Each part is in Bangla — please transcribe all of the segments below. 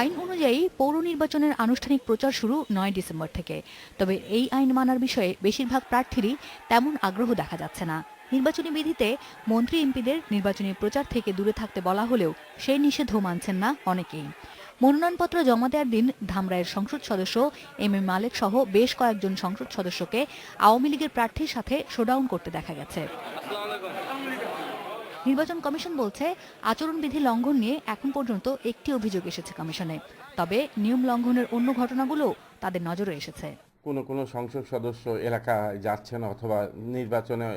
আইন অনুযায়ী পৌর নির্বাচনের আনুষ্ঠানিক প্রচার শুরু ৯ ডিসেম্বর থেকে। তবে এই আইন মানার বিষয়ে বেশিরভাগ প্রার্থীরই তেমন আগ্রহ দেখা যাচ্ছে না। নির্বাচনী বিধিতে মন্ত্রী এমপিদের নির্বাচনী প্রচার থেকে দূরে থাকতে বলা হলেও সেই নিষেধও মানছেন না অনেকেই। মনোনয়নপত্র জমা দেওয়ার দিন ধামরাইয়ের সংসদ সদস্য এম এ মালেক সহ বেশ কয়েকজন সংসদ সদস্যকে আওয়ামী লীগের প্রার্থীর সাথে শোডাউন করতে দেখা গেছে। নির্বাচন কমিশন বলছে, আচরণবিধি লঙ্ঘন নিয়ে এখন পর্যন্ত একটি অভিযোগ এসেছে কমিশনে। তবে নিয়ম লঙ্ঘনের অন্য ঘটনাগুলো তাদের নজরে এসেছে। কোনো সংসদ সদস্য এলাকায় যাচ্ছেন অথবা নির্বাচনে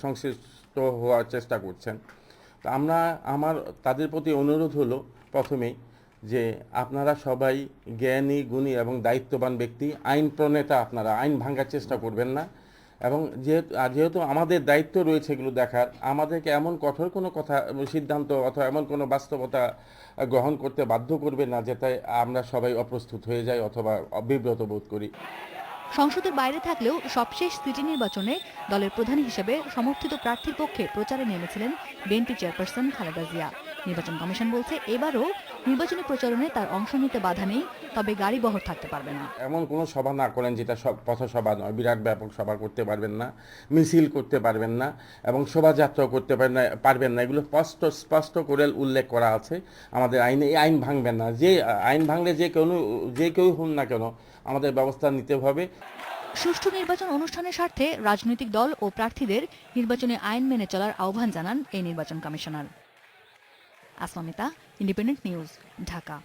সংশ্লিষ্ট হওয়ার চেষ্টা করছেন। তো আমার তাদের প্রতি অনুরোধ হলো প্রথমেই যে আপনারা সবাই জ্ঞানী, গুণী এবং দায়িত্ববান ব্যক্তি, আইন প্রণেতা, আপনারা আইন ভাঙার চেষ্টা করবেন না। এবং যেহেতু আমাদের দায়িত্ব রয়েছে এগুলো দেখার, আমাদেরকে এমন কঠোর কোনো সিদ্ধান্ত অথবা এমন কোনো বাস্তবতা গ্রহণ করতে বাধ্য করবে না যাতে আমরা সবাই অপ্রস্তুত হয়ে যাই অথবা বিব্রত বোধ করি। সংসদের বাইরে থাকলেও সবশেষ সিটি নির্বাচনে দলের প্রধান হিসেবে সমর্থিত প্রার্থীর পক্ষে প্রচারে নেমেছিলেন বিএনপি চেয়ারপারসন খালেদা জিয়া। নির্বাচন কমিশন বলছে, এবারও নির্বাচনী প্রচারণে তার অংশ নিতে বাধা নেই, তবে গাড়ি বহর থাকতে পারবে না। এমন কোনো সভা না করেন যেটা পথসভা নয়, বিরাট ব্যাপক সভা করতে পারবেন না, মিছিল করতে পারবেন না এবং শোভাযাত্রা করতে পারবেন না। এগুলো স্পষ্ট করে উল্লেখ করা আছে আমাদের আইনে। এই আইন ভাঙবেন না। যে আইন ভাঙলে যে কেউ হন না কেন আমাদের ব্যবস্থা নিতে হবে। সুষ্ঠু নির্বাচন অনুষ্ঠানের স্বার্থে রাজনৈতিক দল ও প্রার্থীদের নির্বাচনী আইন মেনে চলার আহ্বান জানান এই নির্বাচন কমিশনার। Asmamita, independent news, Dhaka.